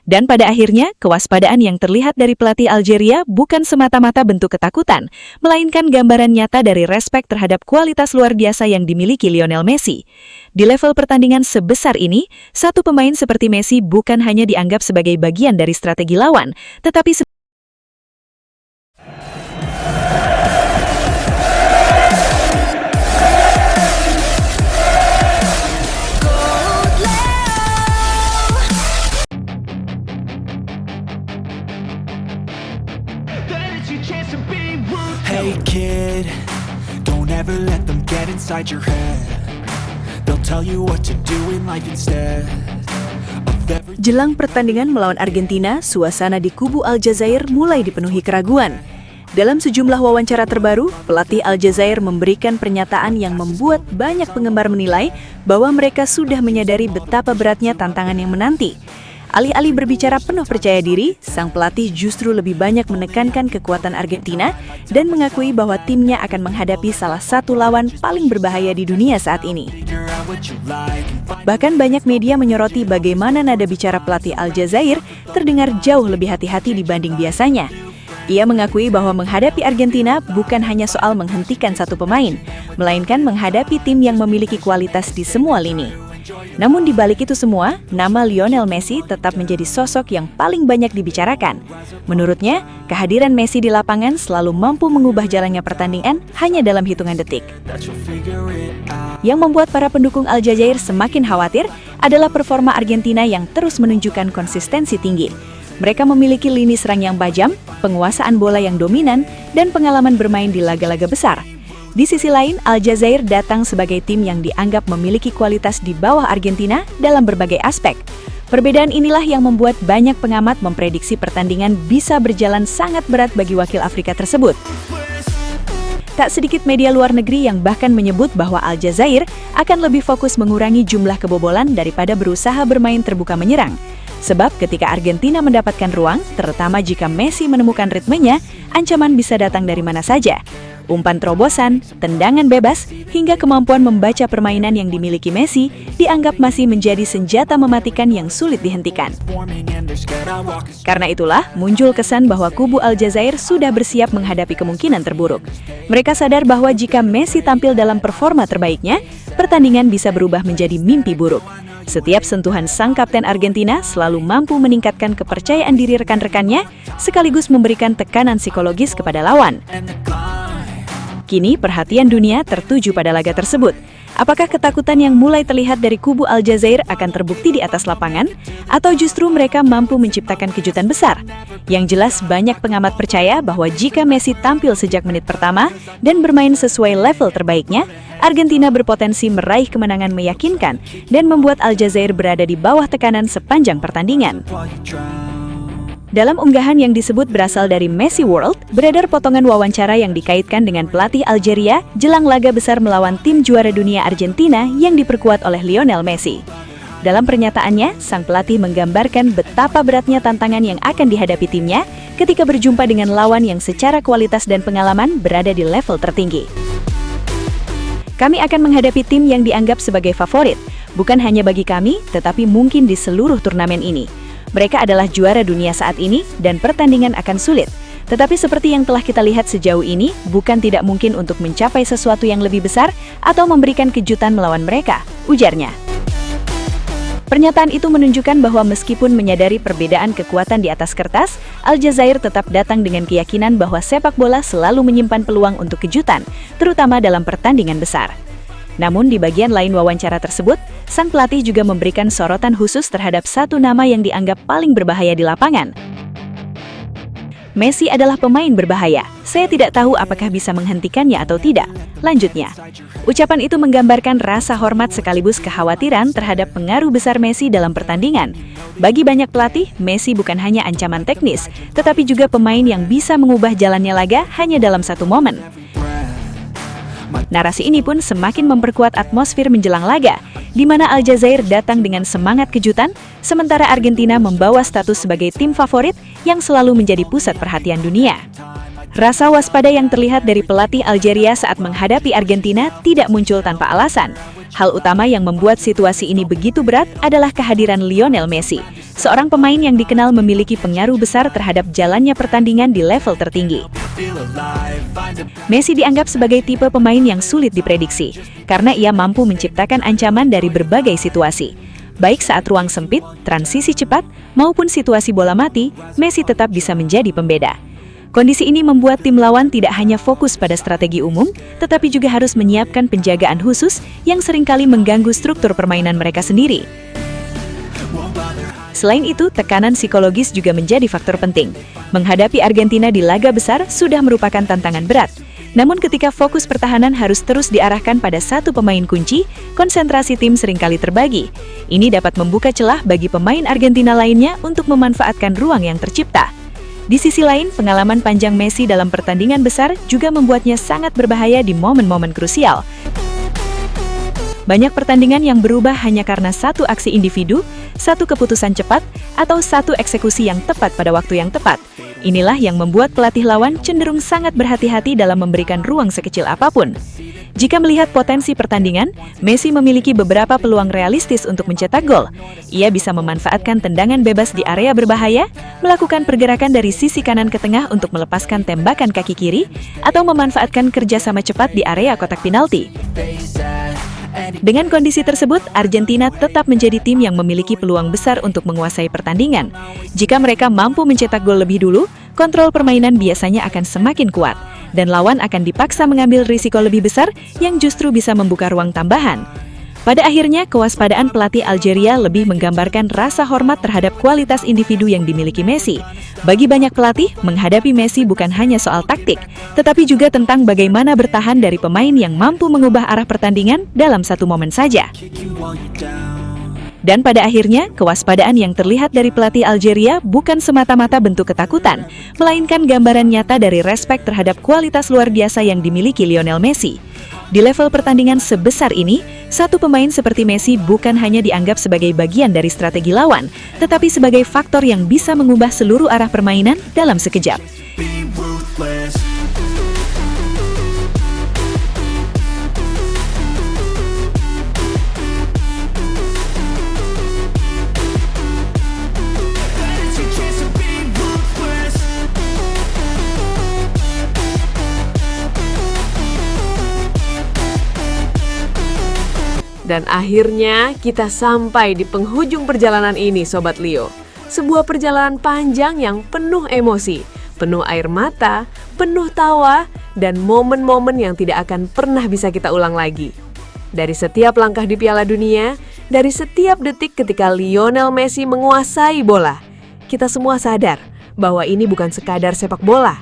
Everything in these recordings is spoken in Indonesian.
Dan pada akhirnya, kewaspadaan yang terlihat dari pelatih Algeria bukan semata-mata bentuk ketakutan, melainkan gambaran nyata dari respek terhadap kualitas luar biasa yang dimiliki Lionel Messi. Di level pertandingan sebesar ini, satu pemain seperti Messi bukan hanya dianggap sebagai bagian dari strategi lawan, tetapi Hey kid, don't ever let them get inside your head. They'll tell you what to do in life instead. Jelang pertandingan melawan Argentina, suasana di kubu Aljazair mulai dipenuhi keraguan. Dalam sejumlah wawancara terbaru, pelatih Aljazair memberikan pernyataan yang membuat banyak penggemar menilai bahwa mereka sudah menyadari betapa beratnya tantangan yang menanti. Alih-alih berbicara penuh percaya diri, sang pelatih justru lebih banyak menekankan kekuatan Argentina dan mengakui bahwa timnya akan menghadapi salah satu lawan paling berbahaya di dunia saat ini. Bahkan banyak media menyoroti bagaimana nada bicara pelatih Aljazair terdengar jauh lebih hati-hati dibanding biasanya. Ia mengakui bahwa menghadapi Argentina bukan hanya soal menghentikan satu pemain, melainkan menghadapi tim yang memiliki kualitas di semua lini. Namun di balik itu semua, nama Lionel Messi tetap menjadi sosok yang paling banyak dibicarakan. Menurutnya, kehadiran Messi di lapangan selalu mampu mengubah jalannya pertandingan hanya dalam hitungan detik. Yang membuat para pendukung Aljazair semakin khawatir adalah performa Argentina yang terus menunjukkan konsistensi tinggi. Mereka memiliki lini serang yang tajam, penguasaan bola yang dominan, dan pengalaman bermain di laga-laga besar. Di sisi lain, Aljazair datang sebagai tim yang dianggap memiliki kualitas di bawah Argentina dalam berbagai aspek. Perbedaan inilah yang membuat banyak pengamat memprediksi pertandingan bisa berjalan sangat berat bagi wakil Afrika tersebut. Tak sedikit media luar negeri yang bahkan menyebut bahwa Aljazair akan lebih fokus mengurangi jumlah kebobolan daripada berusaha bermain terbuka menyerang. Sebab ketika Argentina mendapatkan ruang, terutama jika Messi menemukan ritmenya, ancaman bisa datang dari mana saja. Umpan terobosan, tendangan bebas, hingga kemampuan membaca permainan yang dimiliki Messi dianggap masih menjadi senjata mematikan yang sulit dihentikan. Karena itulah, muncul kesan bahwa kubu Aljazair sudah bersiap menghadapi kemungkinan terburuk. Mereka sadar bahwa jika Messi tampil dalam performa terbaiknya, pertandingan bisa berubah menjadi mimpi buruk. Setiap sentuhan sang kapten Argentina selalu mampu meningkatkan kepercayaan diri rekan-rekannya, sekaligus memberikan tekanan psikologis kepada lawan. Kini perhatian dunia tertuju pada laga tersebut. Apakah ketakutan yang mulai terlihat dari kubu Aljazair akan terbukti di atas lapangan, atau justru mereka mampu menciptakan kejutan besar? Yang jelas banyak pengamat percaya bahwa jika Messi tampil sejak menit pertama dan bermain sesuai level terbaiknya, Argentina berpotensi meraih kemenangan meyakinkan dan membuat Aljazair berada di bawah tekanan sepanjang pertandingan. Dalam unggahan yang disebut berasal dari Messi World, beredar potongan wawancara yang dikaitkan dengan pelatih Algeria jelang laga besar melawan tim juara dunia Argentina yang diperkuat oleh Lionel Messi. Dalam pernyataannya, sang pelatih menggambarkan betapa beratnya tantangan yang akan dihadapi timnya ketika berjumpa dengan lawan yang secara kualitas dan pengalaman berada di level tertinggi. Kami akan menghadapi tim yang dianggap sebagai favorit, bukan hanya bagi kami, tetapi mungkin di seluruh turnamen ini. Mereka adalah juara dunia saat ini dan pertandingan akan sulit. Tetapi seperti yang telah kita lihat sejauh ini, bukan tidak mungkin untuk mencapai sesuatu yang lebih besar atau memberikan kejutan melawan mereka, ujarnya. Pernyataan itu menunjukkan bahwa meskipun menyadari perbedaan kekuatan di atas kertas, Aljazair tetap datang dengan keyakinan bahwa sepak bola selalu menyimpan peluang untuk kejutan, terutama dalam pertandingan besar. Namun di bagian lain wawancara tersebut, sang pelatih juga memberikan sorotan khusus terhadap satu nama yang dianggap paling berbahaya di lapangan. Messi adalah pemain berbahaya. Saya tidak tahu apakah bisa menghentikannya atau tidak. Lanjutnya, ucapan itu menggambarkan rasa hormat sekaligus kekhawatiran terhadap pengaruh besar Messi dalam pertandingan. Bagi banyak pelatih, Messi bukan hanya ancaman teknis, tetapi juga pemain yang bisa mengubah jalannya laga hanya dalam satu momen. Narasi ini pun semakin memperkuat atmosfer menjelang laga, di mana Aljazair datang dengan semangat kejutan, sementara Argentina membawa status sebagai tim favorit yang selalu menjadi pusat perhatian dunia. Rasa waspada yang terlihat dari pelatih Algeria saat menghadapi Argentina tidak muncul tanpa alasan. Hal utama yang membuat situasi ini begitu berat adalah kehadiran Lionel Messi. seorang pemain yang dikenal memiliki pengaruh besar terhadap jalannya pertandingan di level tertinggi. Messi dianggap sebagai tipe pemain yang sulit diprediksi, karena ia mampu menciptakan ancaman dari berbagai situasi. Baik saat ruang sempit, transisi cepat, maupun situasi bola mati, Messi tetap bisa menjadi pembeda. Kondisi ini membuat tim lawan tidak hanya fokus pada strategi umum, tetapi juga harus menyiapkan penjagaan khusus yang seringkali mengganggu struktur permainan mereka sendiri. Selain itu, tekanan psikologis juga menjadi faktor penting. Menghadapi Argentina di laga besar sudah merupakan tantangan berat. Namun ketika fokus pertahanan harus terus diarahkan pada satu pemain kunci, konsentrasi tim seringkali terbagi. Ini dapat membuka celah bagi pemain Argentina lainnya untuk memanfaatkan ruang yang tercipta. Di sisi lain, pengalaman panjang Messi dalam pertandingan besar juga membuatnya sangat berbahaya di momen-momen krusial. Banyak pertandingan yang berubah hanya karena satu aksi individu, satu keputusan cepat, atau satu eksekusi yang tepat pada waktu yang tepat. Inilah yang membuat pelatih lawan cenderung sangat berhati-hati dalam memberikan ruang sekecil apapun. Jika melihat potensi pertandingan, Messi memiliki beberapa peluang realistis untuk mencetak gol. Ia bisa memanfaatkan tendangan bebas di area berbahaya, melakukan pergerakan dari sisi kanan ke tengah untuk melepaskan tembakan kaki kiri, atau memanfaatkan kerjasama cepat di area kotak penalti. Dengan kondisi tersebut, Argentina tetap menjadi tim yang memiliki peluang besar untuk menguasai pertandingan. Jika mereka mampu mencetak gol lebih dulu, kontrol permainan biasanya akan semakin kuat, dan lawan akan dipaksa mengambil risiko lebih besar yang justru bisa membuka ruang tambahan. Pada akhirnya, kewaspadaan pelatih Algeria lebih menggambarkan rasa hormat terhadap kualitas individu yang dimiliki Messi. Bagi banyak pelatih, menghadapi Messi bukan hanya soal taktik, tetapi juga tentang bagaimana bertahan dari pemain yang mampu mengubah arah pertandingan dalam satu momen saja. Dan pada akhirnya, kewaspadaan yang terlihat dari pelatih Algeria bukan semata-mata bentuk ketakutan, melainkan gambaran nyata dari respek terhadap kualitas luar biasa yang dimiliki Lionel Messi. Di level pertandingan sebesar ini, satu pemain seperti Messi bukan hanya dianggap sebagai bagian dari strategi lawan, tetapi sebagai faktor yang bisa mengubah seluruh arah permainan dalam sekejap. Dan akhirnya kita sampai di penghujung perjalanan ini, Sobat Leo. Sebuah perjalanan panjang yang penuh emosi, penuh air mata, penuh tawa, dan momen-momen yang tidak akan pernah bisa kita ulang lagi. Dari setiap langkah di Piala Dunia, dari setiap detik ketika Lionel Messi menguasai bola, kita semua sadar bahwa ini bukan sekadar sepak bola.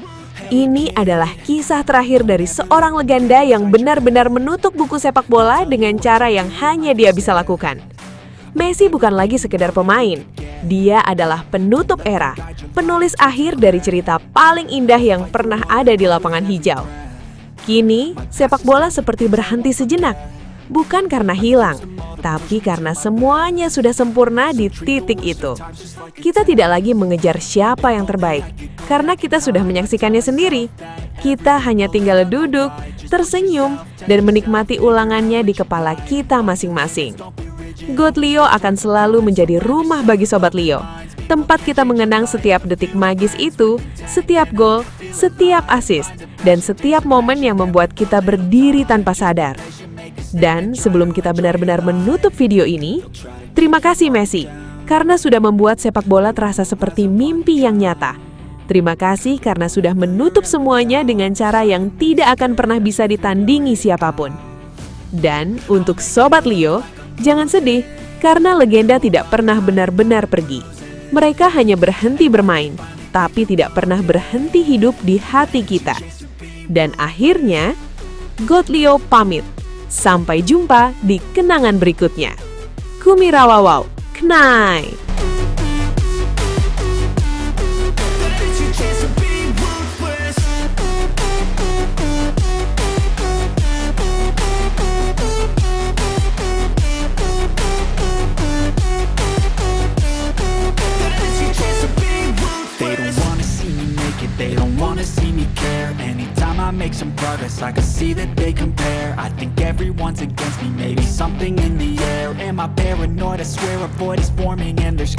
Ini adalah kisah terakhir dari seorang legenda yang benar-benar menutup buku sepak bola dengan cara yang hanya dia bisa lakukan. Messi bukan lagi sekedar pemain. Dia adalah penutup era, penulis akhir dari cerita paling indah yang pernah ada di lapangan hijau. Kini, sepak bola seperti berhenti sejenak. Bukan karena hilang, tapi karena semuanya sudah sempurna di titik itu. Kita tidak lagi mengejar siapa yang terbaik, karena kita sudah menyaksikannya sendiri. Kita hanya tinggal duduk, tersenyum, dan menikmati ulangannya di kepala kita masing-masing. GOAT Leo akan selalu menjadi rumah bagi Sobat Leo. Tempat kita mengenang setiap detik magis itu, setiap gol, setiap assist, dan setiap momen yang membuat kita berdiri tanpa sadar. Dan sebelum kita benar-benar menutup video ini, terima kasih Messi, karena sudah membuat sepak bola terasa seperti mimpi yang nyata. Terima kasih karena sudah menutup semuanya dengan cara yang tidak akan pernah bisa ditandingi siapapun. Dan untuk Sobat Leo, jangan sedih, karena legenda tidak pernah benar-benar pergi. Mereka hanya berhenti bermain, tapi tidak pernah berhenti hidup di hati kita. Dan akhirnya, GOAT Leo pamit. Sampai jumpa di kenangan berikutnya. Kumirawawau, Knai. They don't wanna see me care. Anytime I make some progress, I can see that they compare. I think everyone's against me, maybe something in the air. Am I paranoid? I swear a void is forming and there's